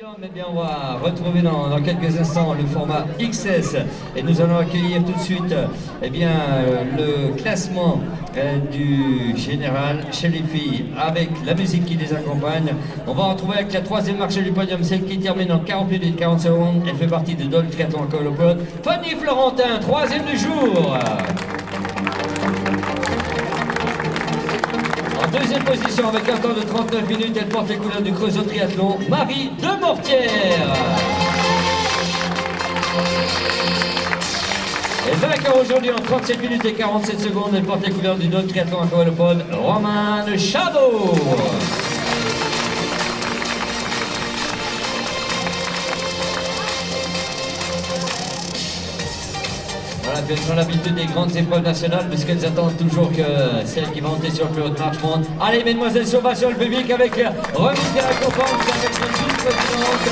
Eh bien, on va retrouver dans quelques instants le format XS et nous allons accueillir tout de suite le classement du général chez les filles avec la musique qui les accompagne. On va retrouver avec la troisième marche du podium, celle qui termine en 40 minutes 40 secondes. Elle fait partie de Dol Triathlon Colopod. Fanny Florentin, troisième du jour. En deuxième position, avec un temps de 39 minutes, elle porte les couleurs du Creusot Triathlon, Marie de Mortière. Et vainqueur aujourd'hui en 37 minutes et 47 secondes, elle porte les couleurs du Dol Triathlon Aqualopod, Romane Chabot. Voilà, elles ont l'habitude des grandes épreuves nationales puisqu'elles attendent toujours que celle qui va monter sur le plus haut de marche monte. Allez, mesdemoiselles, sur le public avec remise des récompenses avec notre vice-présidente,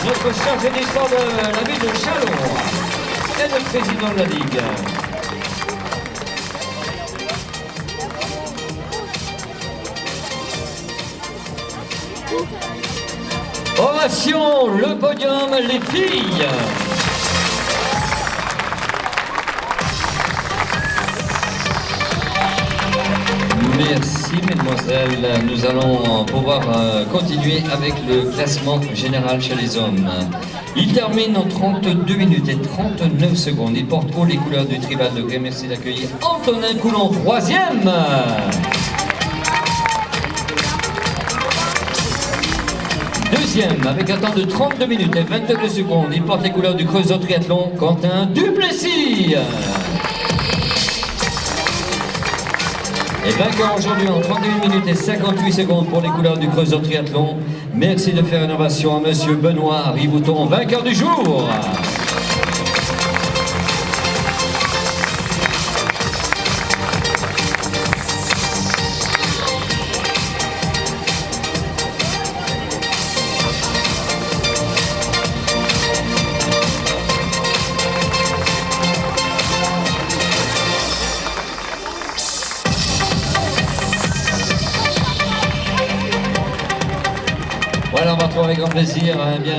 notre chargée des sports de la ville de Châlons et le président de la Ligue. Ovation, le podium, les filles. Merci mesdemoiselles, nous allons pouvoir continuer avec le classement général chez les hommes. Il termine en 32 minutes et 39 secondes. Il porte haut les couleurs du tribal de Grès. Merci d'accueillir Antonin Coulon, troisième. Deuxième, avec un temps de 32 minutes et 22 secondes. Il porte les couleurs du Creusot Triathlon, Quentin Duplessis. Et vainqueur aujourd'hui en 31 minutes et 58 secondes pour les couleurs du Creusot Triathlon. Merci de faire une ovation à monsieur Benoît Ribouton, vainqueur du jour. Voilà, on va retrouver avec grand plaisir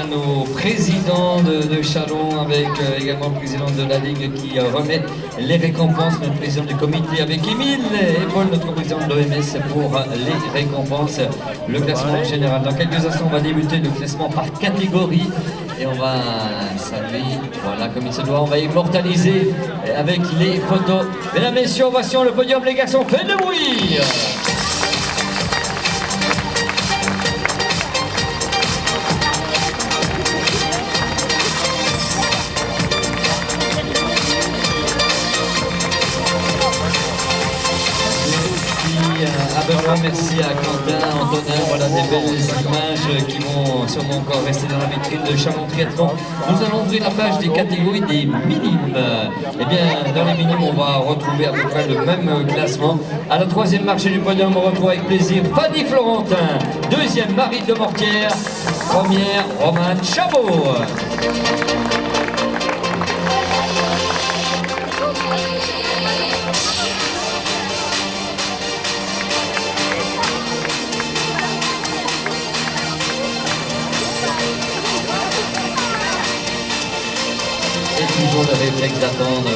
nos présidents de Châlons, avec également le président de la Ligue qui remet les récompenses, notre président du comité avec Émile et Paul, notre président de l'OMS pour les récompenses, le classement général. Dans quelques instants, on va débuter le classement par catégorie et on va saluer, voilà, comme il se doit, on va immortaliser avec les photos. Mesdames, messieurs, ovation, le podium, les garçons, faites le bruit. Merci à Quentin, Antonin, voilà des belles images qui vont sûrement encore rester dans la vitrine de Châlons Triathlon. Nous allons ouvrir la page des catégories des minimes. Eh bien, dans les minimes, on va retrouver à peu près le même classement. À la troisième marche du podium, on retrouve avec plaisir Fanny Florentin. Deuxième, Marie de Mortière. Première, Romane Chabot. Toujours le réflexe d'attendre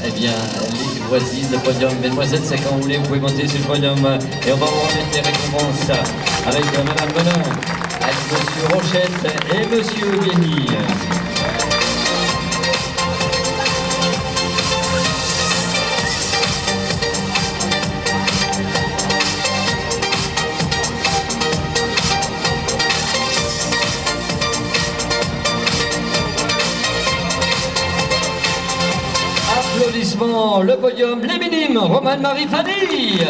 les voisines de podium. Mesdemoiselles, c'est quand vous voulez, vous pouvez monter sur le podium et on va vous remettre les récompenses avec Madame Benin, avec Monsieur Rochette et Monsieur Guény. Applaudissements, le podium, les minimes, Romane Marie Fanny.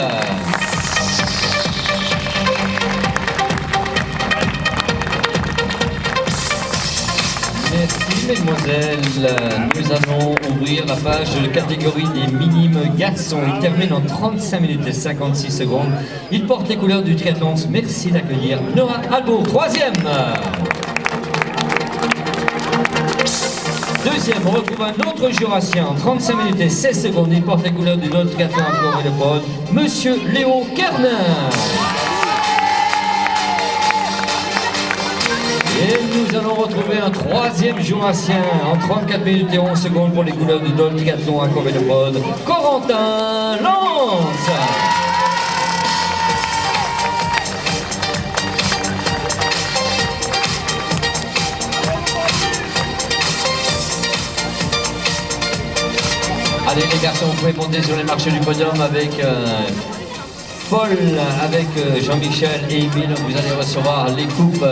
Merci mesdemoiselles, nous allons ouvrir la page de catégorie des minimes garçons. Il termine en 35 minutes et 56 secondes. Il porte les couleurs du triathlon. Merci d'accueillir Noah Albour, troisième. Deuxième, on retrouve un autre jurassien en 35 minutes et 16 secondes. Il porte les couleurs du Dol Triathlon Aqualopod, Monsieur Léo Kernin. Et nous allons retrouver un troisième jurassien en 34 minutes et 11 secondes pour les couleurs du Dole Decathlon à Corbeil-le-Pod, Corentin Lance. Allez les garçons, vous pouvez monter sur les marches du podium avec Paul, avec Jean-Michel et Émile. Vous allez recevoir les coupes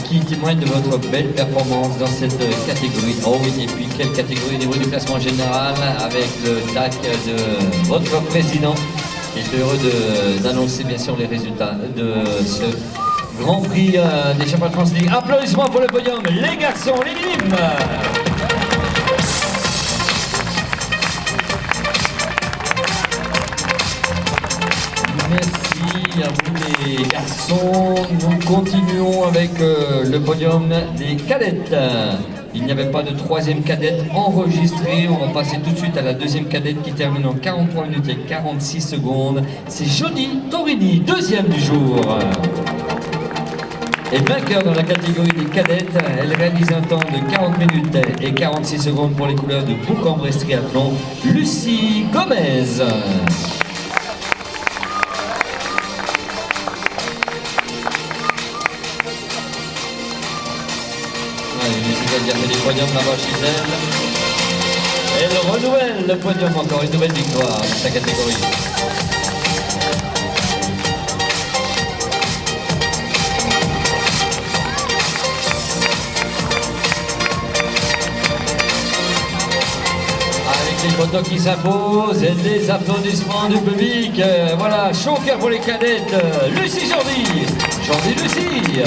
qui témoignent de votre belle performance dans cette catégorie. Oh oui, et puis quelle catégorie au niveau du classement général avec le TAC de votre président qui est heureux d'annoncer bien sûr les résultats de ce Grand Prix des Championnats de France League. Applaudissements pour le podium, les garçons, les minimes. Merci à vous les garçons. Nous continuons avec le podium des cadettes. Il n'y avait pas de troisième cadette enregistrée. On va passer tout de suite à la deuxième cadette qui termine en 43 minutes et 46 secondes. C'est Jody Torini, deuxième du jour. Et vainqueur dans la catégorie des cadettes, elle réalise un temps de 40 minutes et 46 secondes pour les couleurs de Bourg-en-Bresse Triathlon, Lucie Gomez. Elle a des podiums là-bas chez elle. Elle renouvelle le podium encore, une nouvelle victoire dans sa catégorie. Avec les photos qui s'imposent et des applaudissements du public. Voilà, chaud au cœur pour les cadettes. Lucie Jordi. Jordi Lucie.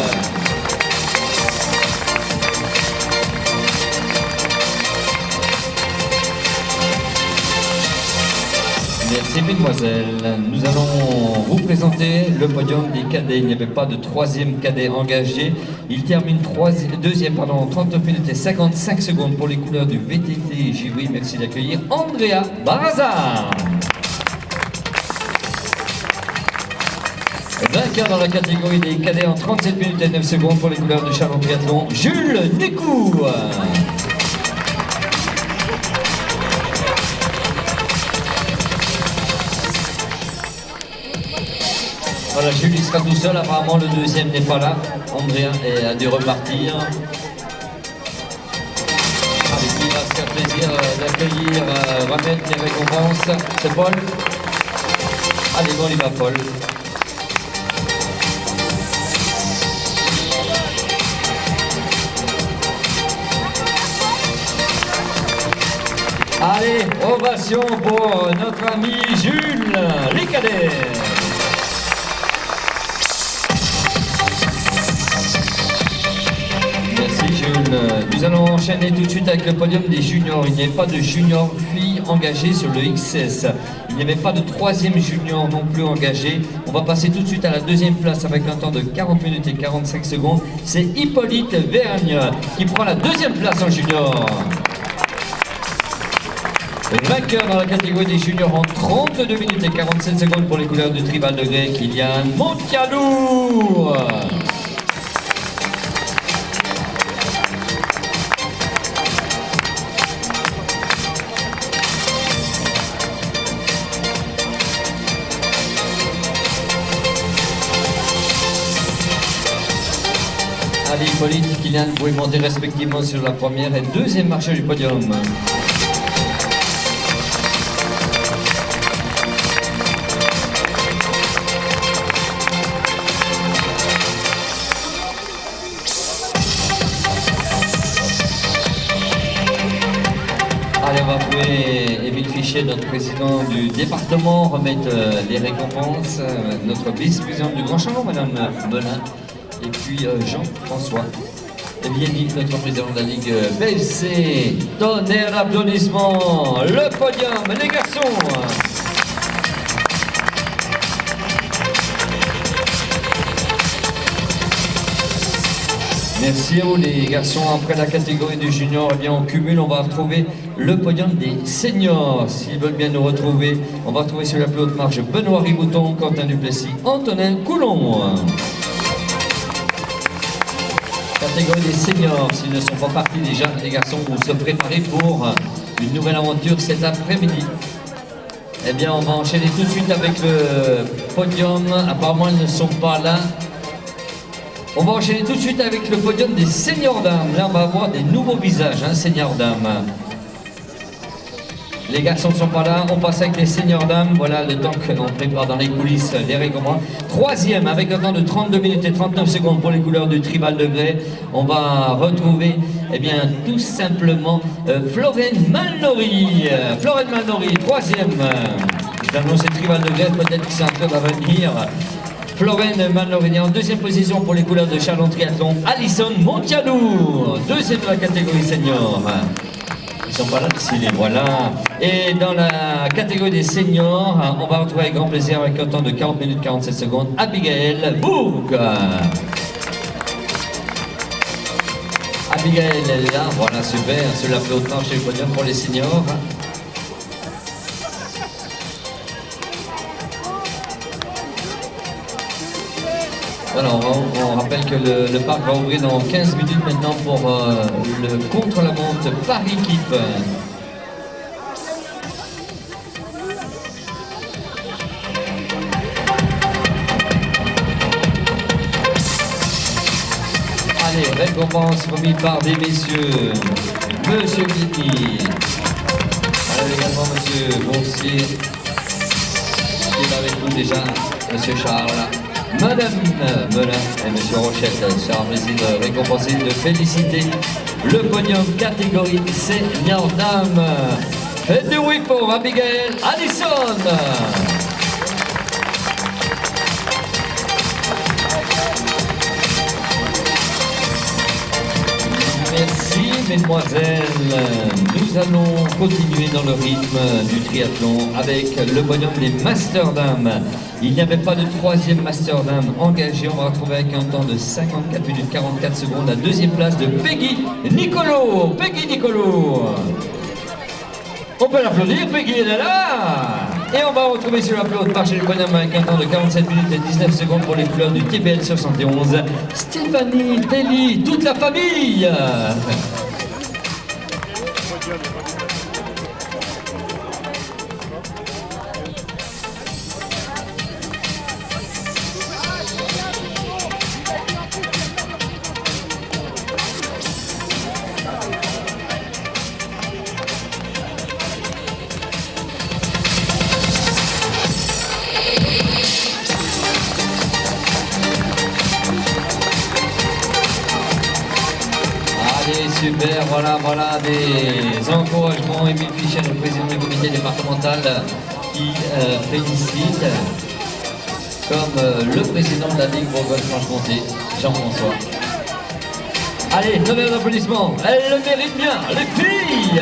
Merci mesdemoiselles. Nous allons vous présenter le podium des cadets. Il n'y avait pas de troisième cadet engagé. Il termine deuxième en 39 minutes et 55 secondes pour les couleurs du VTT Givry. Merci d'accueillir Andrea Barraza. Vainqueur dans la catégorie des cadets en 37 minutes et 9 secondes pour les couleurs de Chalon Triathlon, Jules Nécou. Voilà, Jules il sera tout seul, apparemment le deuxième n'est pas là. Andrea a dû repartir. Avec qui il va se faire plaisir d'accueillir, remettre les récompenses. C'est Paul. Allez, bon, il va Paul. Allez, ovation pour notre ami Jules, les cadets. Nous allons enchaîner tout de suite avec le podium des juniors. Il n'y avait pas de junior filles engagées sur le XS. Il n'y avait pas de troisième junior non plus engagé. On va passer tout de suite à la deuxième place avec un temps de 40 minutes et 45 secondes. C'est Hippolyte Vergne qui prend la deuxième place en junior. Vainqueur dans la catégorie des juniors en 32 minutes et 47 secondes pour les couleurs du Tribal de Grès, Kylian Moncalour. Allez, Hippolyte et Kylian, vous pouvez monter respectivement sur la première et deuxième marche du podium. Allez, on va trouver Émile Fichet, notre président du département, remettre les récompenses. Notre vice-président du Grand Chalon, Madame Melin. Et puis Jean-François Vieni, notre président de la Ligue BFC. Tonnerre d'applaudissements. Le podium, les garçons. Merci à vous les garçons. Après la catégorie du junior, eh bien, on cumule, on va retrouver le podium des seniors. S'ils veulent bien nous retrouver, on va retrouver sur la plus haute marche Benoît Ribouton, Quentin Duplessis, Antonin Coulon. catégorie des seniors, s'ils ne sont pas partis déjà, les garçons vont se préparer pour une nouvelle aventure cet après-midi. Eh bien, on va enchaîner tout de suite avec le podium. Apparemment, ils ne sont pas là. On va enchaîner tout de suite avec le podium des seniors dames. Là, on va avoir des nouveaux visages, hein, seniors dames. Les garçons ne sont pas là, on passe avec les seniors dames. Voilà le temps qu'on prépare dans les coulisses les règlements. Troisième, avec un temps de 32 minutes et 39 secondes pour les couleurs du Tribal de Grès. On va retrouver, eh bien, tout simplement Florène Malnory. Florène Malnory, troisième. J'ai annoncé Tribal de Grès, peut-être que c'est un peu à venir. Florène Malnory en deuxième position pour les couleurs de Chalon Triathlon. Alison Montianou, deuxième de la catégorie senior. Ils sont pas là, c'est les voilà. Et dans la catégorie des seniors, on va retrouver avec grand plaisir avec un temps de 40 minutes 47 secondes Abigail Bourg. Abigail est là, voilà super, cela fait autant chez le podium pour les seniors. Voilà, on rappelle que le parc va ouvrir dans 15 minutes maintenant pour le contre-la-montre par équipe. Allez, récompense remise par des messieurs. Monsieur Guigny. Allez, également Monsieur Boursier, qui est là avec nous déjà, Monsieur Charles. Madame Melin et Monsieur Rochette, sera plaisir de récompenser, de féliciter le podium catégorie senior dame. Faites du bruit pour Abigail Addison. Merci mesdemoiselles. Nous allons continuer dans le rythme du triathlon avec le podium des Master Dames. Il n'y avait pas de troisième Master Dame engagé. On va retrouver avec un temps de 54 minutes 44 secondes la deuxième place de Peggy Nicolo. Peggy Nicolo. On peut l'applaudir, Peggy est là. Et on va retrouver sur l'applaudissement marché du podium avec un temps de 47 minutes et 19 secondes pour les couleurs du TBL 71. Stéphanie Telly, toute la famille. Super, voilà des encouragements. Émile Fischer, le président du comité départemental, qui félicite, comme le président de la Ligue Bourgogne-Franche-Comté, Jean-François. Allez, donnez un applaudissement. Elles le méritent bien, les filles.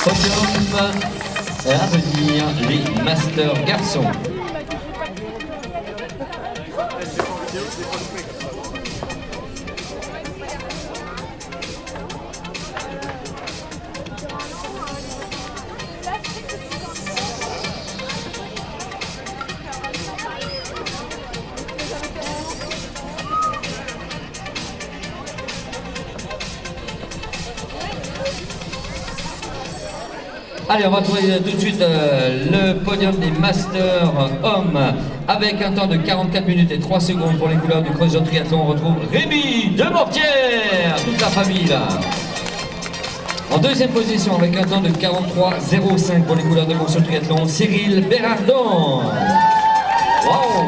Podium à venir, les Masters garçons. Allez, on va trouver tout de suite le podium des Masters hommes avec un temps de 44 minutes et 3 secondes pour les couleurs du Creusot Triathlon. On retrouve Rémi Demortière, toute la famille là. En deuxième position avec un temps de 43,05 pour les couleurs de Creusot Triathlon, Cyril Bérardon. Waouh!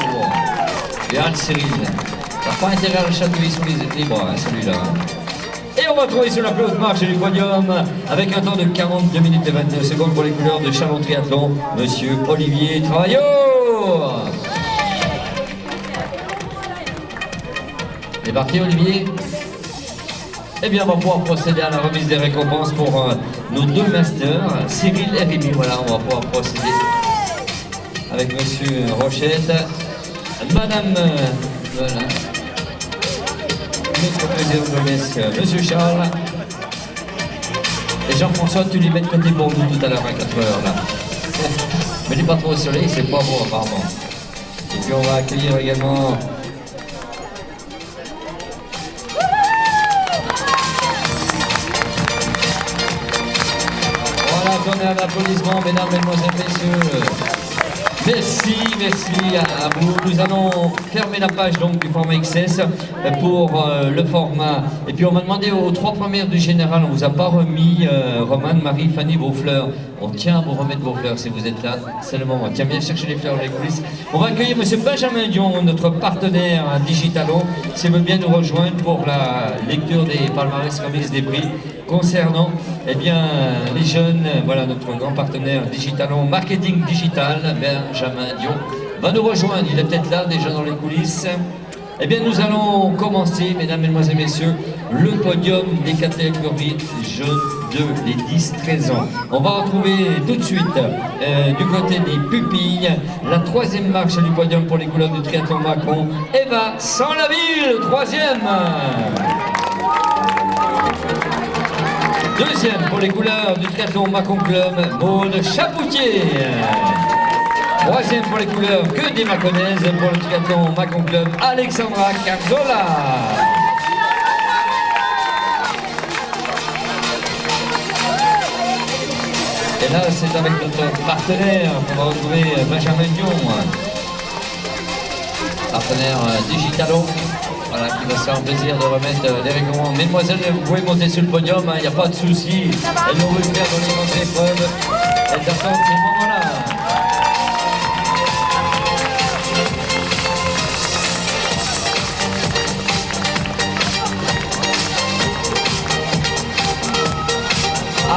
Bien Cyril, t'as pas intérêt à le chatouiller sur les bras, hein, celui-là. Et on va trouver sur la plus haute marche du podium avec un temps de 42 minutes et 29 secondes pour les couleurs de Chalon Triathlon, Monsieur Olivier Travaillot. C'est parti Olivier. Eh bien on va pouvoir procéder à la remise des récompenses pour nos deux masters, Cyril et Rémi. Voilà, on va pouvoir procéder avec Monsieur Rochette, Madame voilà. Notre président de messe, Monsieur Charles. Et Jean-François, tu les mets de côté pour nous tout à l'heure à 4h là. Mais il n'est pas trop au soleil, c'est pas beau apparemment. Et puis on va accueillir également voilà, tonnerre d'applaudissements, mesdames, mesdemoiselles, messieurs. Merci, merci à vous. Nous allons fermer la page donc du format XS pour le format. Et puis on m'a demandé aux 3 premières du général, on vous a pas remis Romane, Marie, Fanny, vos fleurs. On tient à vous remettre vos fleurs si vous êtes là. C'est le moment. Tiens, viens chercher les fleurs dans les coulisses. On va accueillir monsieur Benjamin Dion, notre partenaire Digitalo, s'il veut bien nous rejoindre pour la lecture des palmarès remise des prix concernant eh bien, les jeunes. Voilà notre grand partenaire Digitalo, marketing digital, Benjamin Dion, va nous rejoindre. Il est peut-être là déjà dans les coulisses. Eh bien, nous allons commencer, mesdames, mesdemoiselles, messieurs, le podium des catégories jeunes de les 10-13 ans. On va retrouver tout de suite du côté des pupilles la 3e marche du podium pour les couleurs du triathlon Macron. Eva Sans-la-Ville, 3e. 2e pour les couleurs du triathlon Macron Club, Maud Chapoutier. 3e pour les couleurs que des Mâconnaises pour le triathlon Macron Club, Alexandra Carzola. Et là, c'est avec notre partenaire qu'on va retrouver Benjamin Dion, partenaire Digitalo, voilà, qui va se faire plaisir de remettre les règlements. Mesdemoiselles, vous pouvez monter sur le podium, il n'y a pas de souci. Elles l'ont vu faire dans les grandes épreuves. Elles attendent ces moments-là.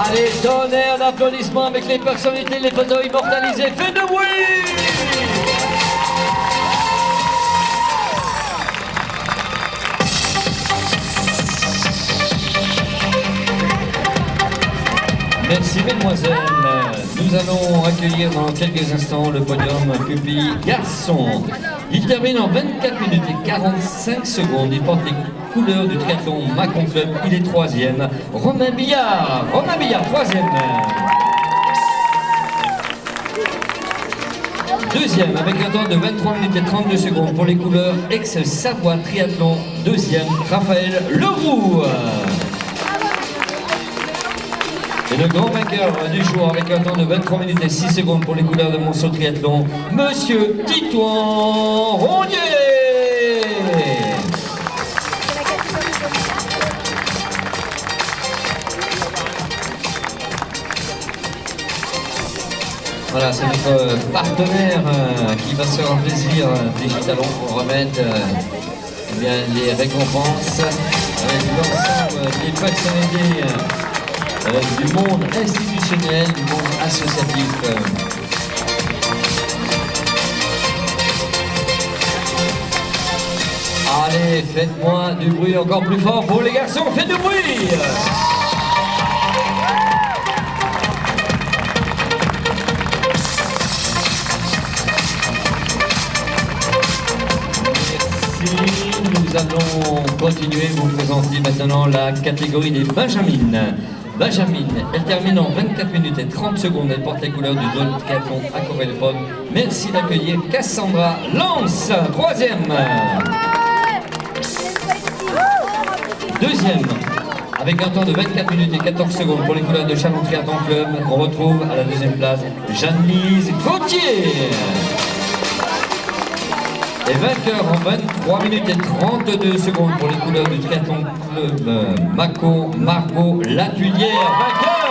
Allez, tonnerre d'applaudissements avec les personnalités, les photos immortalisées. Faites de bruit! Merci mesdemoiselles. Nous allons accueillir dans quelques instants le podium pupille garçon. Il termine en 24 minutes et 45 secondes. Il porte les couleurs du triathlon Macron Club. Il est 3e. Romain Billard. Romain Billard, 3e. 2e avec un temps de 23 minutes et 32 secondes pour les couleurs ex-Savoie Triathlon. 2e, Raphaël Leroux. Et le grand vainqueur du jour avec un temps de 23 minutes et 6 secondes pour les couleurs de Monceau Triathlon, Monsieur Titouan Rondier. Voilà, c'est notre partenaire qui va se faire un plaisir Digitalo pour remettre eh bien, les récompenses avec l'ensemble des personnalités du monde institutionnel, du monde associatif. Allez, faites-moi du bruit encore plus fort pour les garçons, faites du bruit! Merci, nous allons continuer, vous présenter maintenant la catégorie des Benjamines. Benjamin, elle termine en 24 minutes et 30 secondes. Elle porte les couleurs du triathlon à Corrèlepone. Merci d'accueillir Cassandra Lance, 3e. 2e, avec un temps de 24 minutes et 14 secondes pour les couleurs de Chalon Triathlon Club. On retrouve à la 2e place Jeanne-Lise Gauthier. Et vainqueur en 23 minutes et 32 secondes pour les couleurs du triathlon club Mako, Margot Latulière, vainqueur.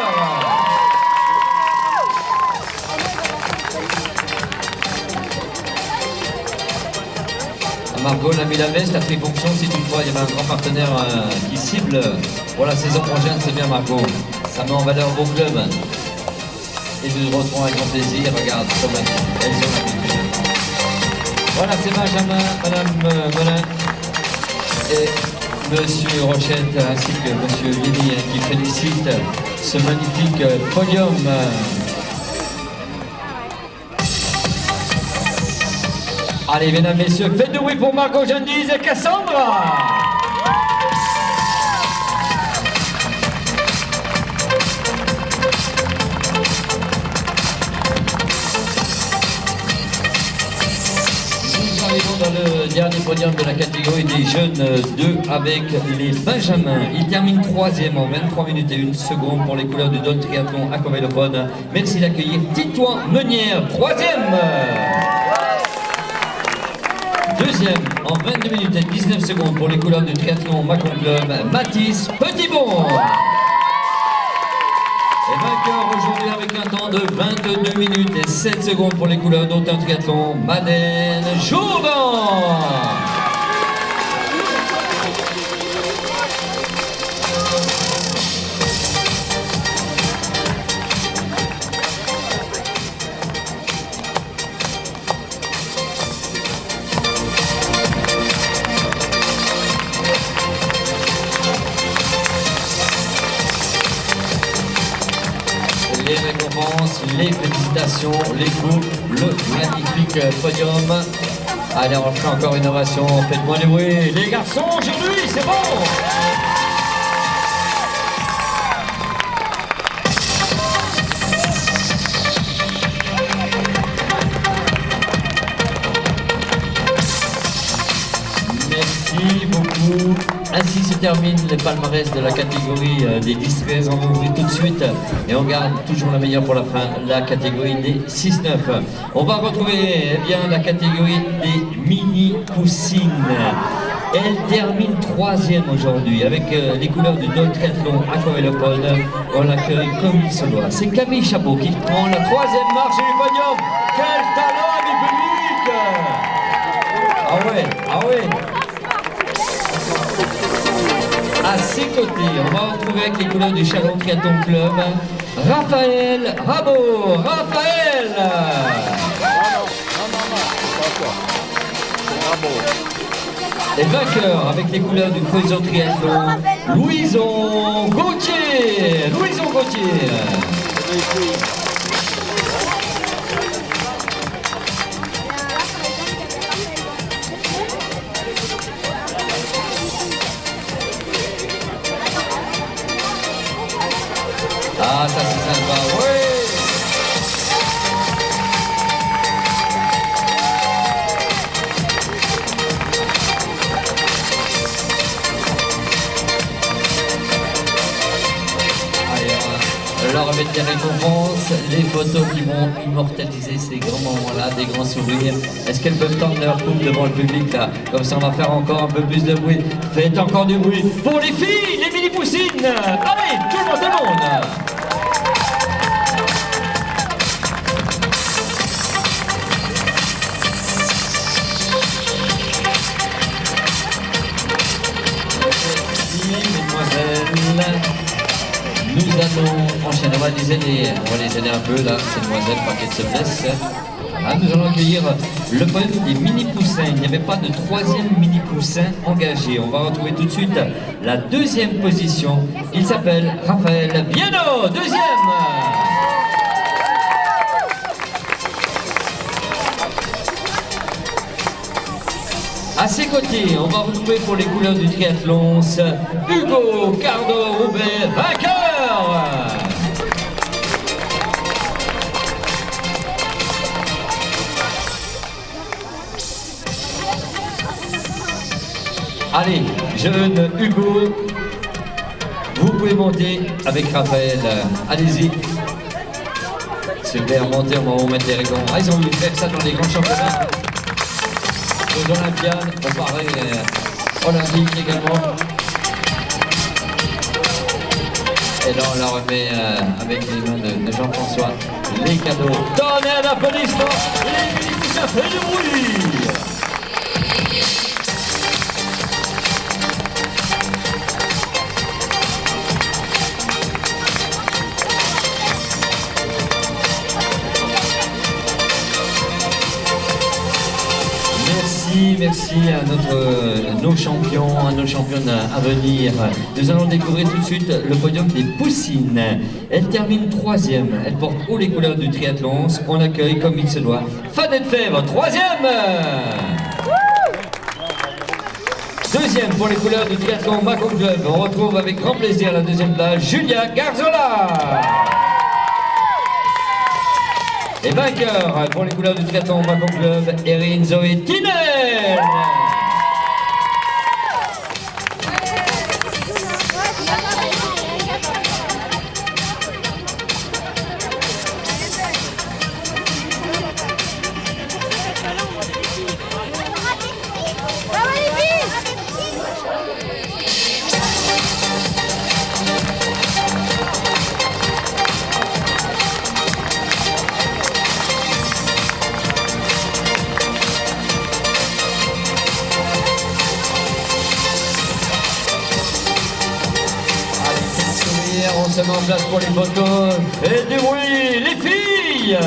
Margot l'a mis la veste, a pris fonction si toutefois il y avait un grand partenaire qui cible pour la saison prochaine, c'est bien Margot. Ça met en valeur vos clubs. Et nous nous retrouvons avec grand plaisir, regarde, comme elles ont l'habitude. Voilà, c'est Benjamin, Madame Molin et Monsieur Rochette ainsi que Monsieur Lévy qui félicite ce magnifique podium. Allez, mesdames, messieurs, faites du bruit pour Margot, Jeanne-Lise et Cassandra. dans le dernier podium de la catégorie des jeunes 2 avec les Benjamins. Il termine 3e en 23 minutes et 1 seconde pour les couleurs du Dole Triathlon à Corbeil-le-Beaune. Merci d'accueillir Titouan Meunière, 3e. 2e en 22 minutes et 19 secondes pour les couleurs du triathlon Macon Club, Mathis Petitbon. Et vainqueur aujourd'hui avec un temps de 22 minutes et 7 secondes pour les couleurs d'Autun Triathlon, Madeleine Jourdan. Les récompenses, les félicitations, les coupes, le magnifique podium. Allez, on fait encore une ovation, faites-moi les bruits. Les garçons, aujourd'hui, c'est bon! Merci beaucoup. Ainsi se termine le palmarès de la catégorie des 10-13. On va ouvrir tout de suite et on garde toujours la meilleure pour la fin, la catégorie des 6-9. On va retrouver bien la catégorie des mini-poussines. Elle termine 3e aujourd'hui avec les couleurs du Dole Triathlon à Corbeil-le-Beaune. On l'accueille comme il se doit. C'est Camille Chabot qui prend la 3e marche du podium. Quel talent du public! Ah ouais. À ses côtés, on va retrouver avec les couleurs du Chalon Triathlon Club, Raphaël Rabot. Raphaël! Et vainqueur avec les couleurs du Creusot Triathlon, Louison Gauthier. Ah, ça c'est sympa, ouais! Allez, on leur remettre des récompenses, les photos qui vont immortaliser ces grands moments-là, des grands sourires. Est-ce qu'elles peuvent tendre leur coupe devant le public là? Comme ça on va faire encore un peu plus de bruit. Faites encore du bruit pour les filles, les mini-poussines! Allez, tout le monde! Nous allons enchaîner, on va les aider un peu là, ces demoiselles, pas qu'elles se blessent. Voilà, nous allons accueillir le podium des mini-poussins. Il n'y avait pas de 3e mini-poussin engagé. On va retrouver tout de suite la 2e position. Il s'appelle Raphaël Bienot, 2e. À ses côtés, on va retrouver pour les couleurs du triathlon Hugo Cardo-Roubaix, vainqueur. Allez, jeune Hugo, vous pouvez monter avec Raphaël. Allez-y. Super, montez, on va vous mettre des récompenses. Ah, ils ont voulu faire ça dans les grands championnats. Aux Olympiades, comparé olympique également. Et là on la remet avec les mains de Jean-François les cadeaux. Donnez un applaudissement, les mini-poussins, ça fait du bruit. Merci à nos champions, à nos championnes à venir. Nous allons découvrir tout de suite le podium des poussines. Elle termine 3e. Elle porte haut les couleurs du triathlon. On accueille comme il se doit Fanette Fèvre, 3e. 2e pour les couleurs du triathlon Macon Club. On retrouve avec grand plaisir la 2e place Julia Garzola. Et vainqueur pour les couleurs du triathlon Macon Club, Erin Zoé Tinet. Michel. On se met en place pour les photos. Et du bruit, les filles!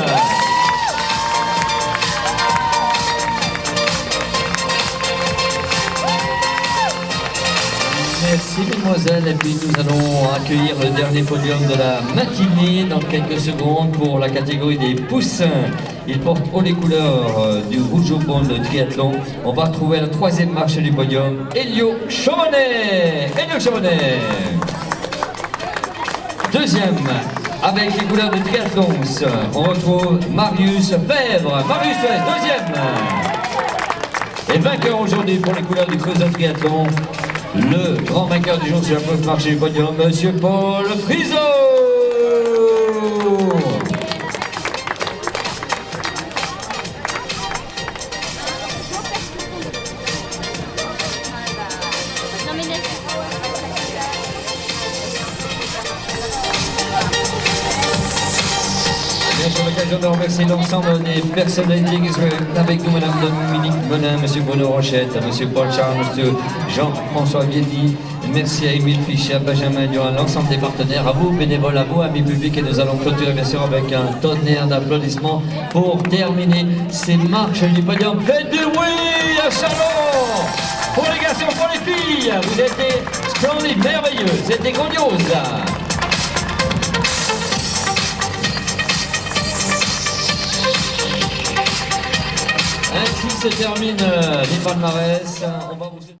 Merci mesdemoiselles, et puis nous allons accueillir le dernier podium de la matinée dans quelques secondes pour la catégorie des poussins. Il porte haut les couleurs du rouge au bon de triathlon. On va retrouver la troisième marche du podium, Elio Chaumonet. Elio Chaumonet. Deuxième, avec les couleurs de triathlon, on retrouve Marius Fèvre. Marius Fèvre, deuxième. Et vainqueur aujourd'hui pour les couleurs du Creusot Triathlon, le grand vainqueur du jour sur la première marche du podium, Monsieur Paul Friseau. J'ai l'occasion de remercier l'ensemble des personnalités qui sont avec nous, Madame Dominique Bonin, Monsieur Bruno Rochette, Monsieur Paul Charles, Monsieur Jean-François Viedi. Merci à Émile Fichet, à Benjamin Durand, l'ensemble des partenaires, à vous, bénévoles, à vous, amis publics, et nous allons clôturer bien sûr avec un tonnerre d'applaudissements pour terminer ces marches du podium. Faites du bruit à Chalon! Pour les garçons, pour les filles, vous étiez splendides, merveilleux, c'était grandiose. Ainsi se terminent les palmarès. On va vous...